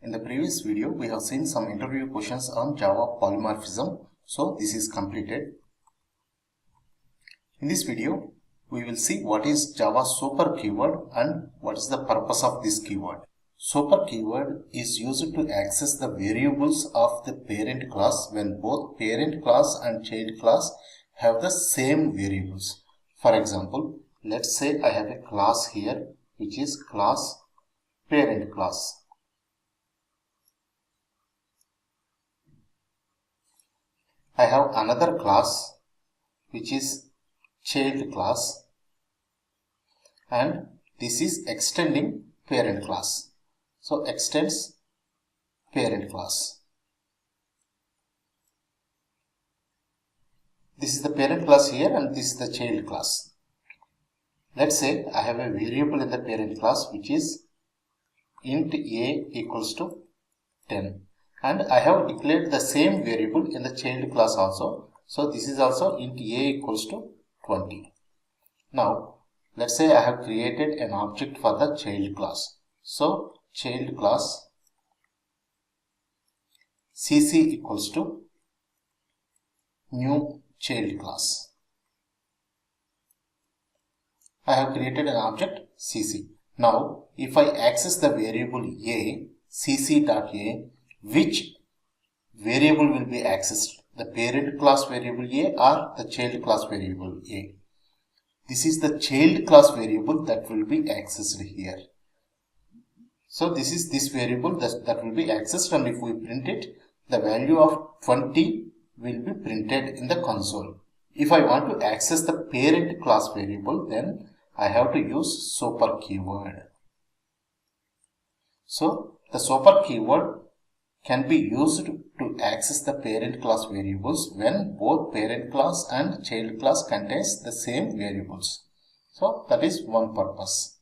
In the previous video, we have seen some interview questions on Java polymorphism. So this is completed. In this video, we will see what is Java super keyword and what is the purpose of this keyword. Super keyword is used to access the variables of the parent class when both parent class and child class have the same variables. For example, let's say I have a class here which is class parent class. I have another class which is child class, and this is extending parent class. So extends parent class. This is the parent class here and this is the child class. Let's say I have a variable in the parent class which is int a equals to 10. And I have declared the same variable in the child class also. So this is also int a equals to 20. Now let's say I have created an object for the child class. So child class cc equals to new child class. I have created an object cc. Now if I access the variable a, cc.a, which variable will be accessed? The parent class variable a or the child class variable a? This is the child class variable that will be accessed here. So this is this variable that will be accessed, and if we print it, the value of 20 will be printed in the console. If I want to access the parent class variable, then I have to use super keyword. So the super keyword can be used to access the parent class variables when both parent class and child class contains the same variables. So that is one purpose.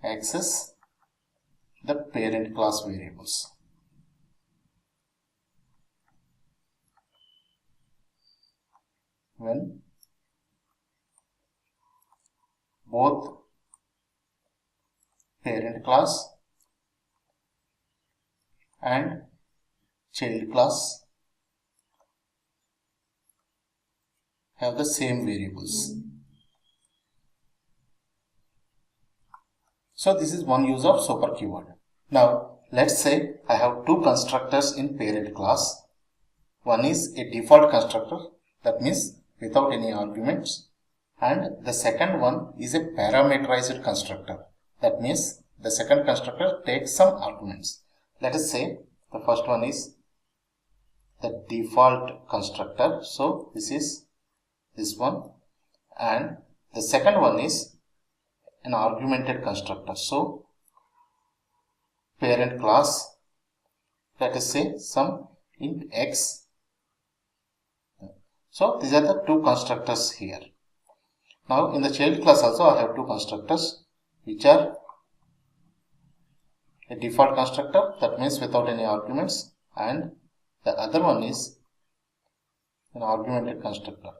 Access the parent class variables. When both parent class and child class have the same variables. So this is one use of super keyword. Now let's say I have two constructors in parent class. One is a default constructor, that means without any arguments, and the second one is a parameterized constructor, that means the second constructor takes some arguments. Let us say the first one is the default constructor, so this is this one, and the second one is an argumented constructor, so parent class, let us say some int x. So these are the two constructors here. Now in the child class also I have two constructors which are a default constructor, that means without any arguments, and the other one is an argumented constructor.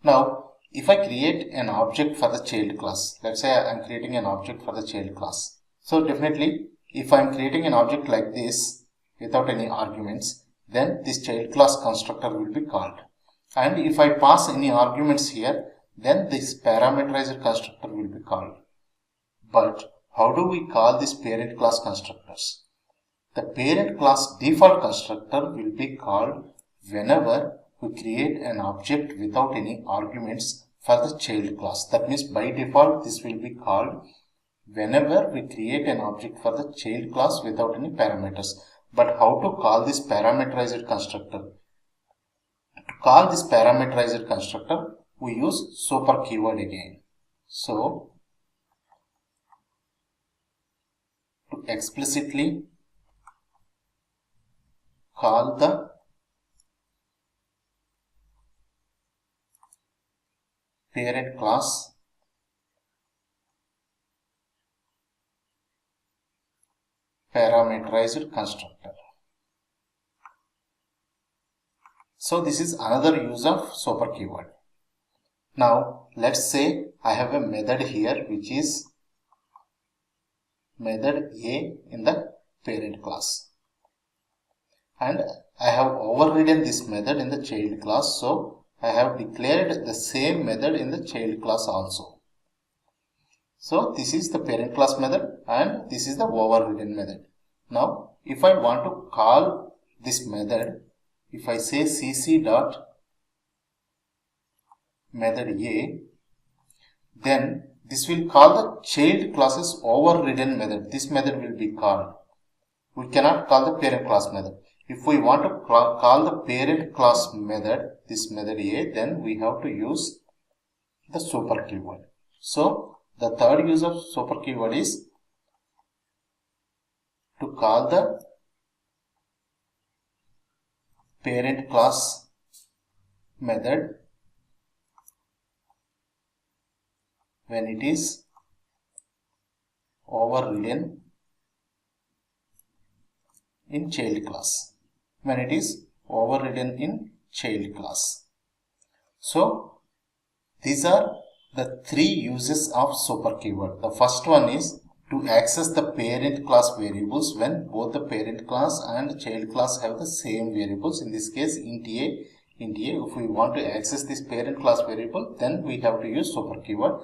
Now if I create an object for the child class, let's say I am creating an object for the child class. So definitely if I am creating an object like this without any arguments, then this child class constructor will be called. And if I pass any arguments here, then this parameterized constructor will be called. But how do we call these parent class constructors? The parent class default constructor will be called whenever we create an object without any arguments for the child class. That means by default this will be called whenever we create an object for the child class without any parameters. But how to call this parameterized constructor? To call this parameterized constructor, we use super keyword again. So to explicitly call the parent class parameterized constructor. So this is another use of super keyword. Now let's say I have a method here which is method A in the parent class, and I have overridden this method in the child class, so I have declared the same method in the child class also. So this is the parent class method and this is the overridden method. Now if I want to call this method, if I say cc dot method A, then this will call the child class's overridden method. This method will be called. We cannot call the parent class method. If we want to call the parent class method, this method A, then we have to use the super keyword. So the third use of super keyword is to call the parent class method when it is overridden in child class. When it is overridden in child class. So these are the three uses of super keyword. The first one is to access the parent class variables when both the parent class and child class have the same variables. In this case, int A. If we want to access this parent class variable, then we have to use super keyword.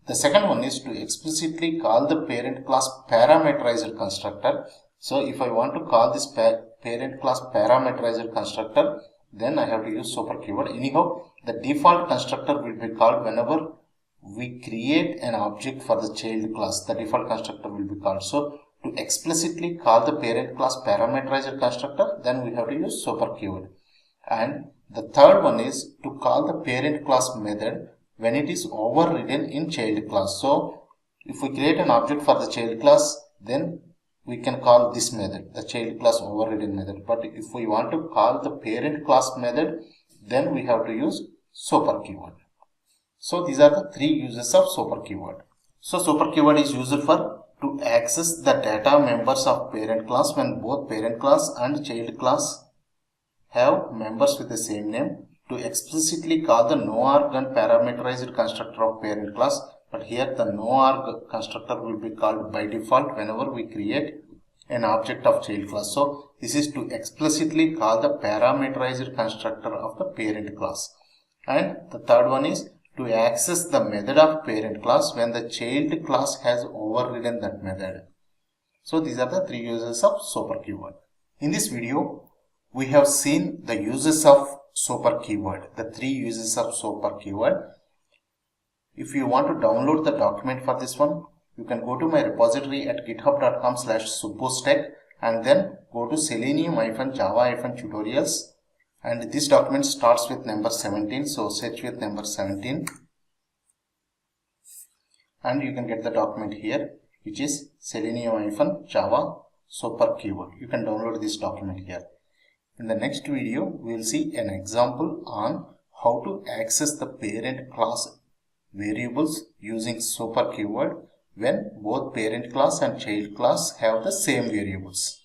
The second one is to explicitly call the parent class parameterized constructor. So if I want to call this parent class parameterized constructor, then I have to use super keyword. Anyhow, the default constructor will be called whenever we create an object for the child class. The default constructor will be called. So to explicitly call the parent class parameterized constructor, then we have to use super keyword. And the third one is to call the parent class method when it is overridden in child class. So if we create an object for the child class, then we can call this method, the child class overridden method. But if we want to call the parent class method, then we have to use super keyword. So these are the three uses of super keyword. So super keyword is used for to access the data members of parent class when both parent class and child class have members with the same name, to explicitly call the no-arg and parameterized constructor of parent class. But here the no-arg constructor will be called by default whenever we create an object of child class. So this is to explicitly call the parameterized constructor of the parent class. And the third one is to access the method of parent class when the child class has overridden that method. So these are the three uses of super keyword. In this video, we have seen the uses of super keyword, the three uses of super keyword. If you want to download the document for this one, you can go to my repository at github.com/subostech and then go to selenium-java-tutorials, and this document starts with number 17, so search with number 17 and you can get the document here, which is selenium-java super keyword. You can download this document here. In the next video, we will see an example on how to access the parent class variables using super keyword when both parent class and child class have the same variables.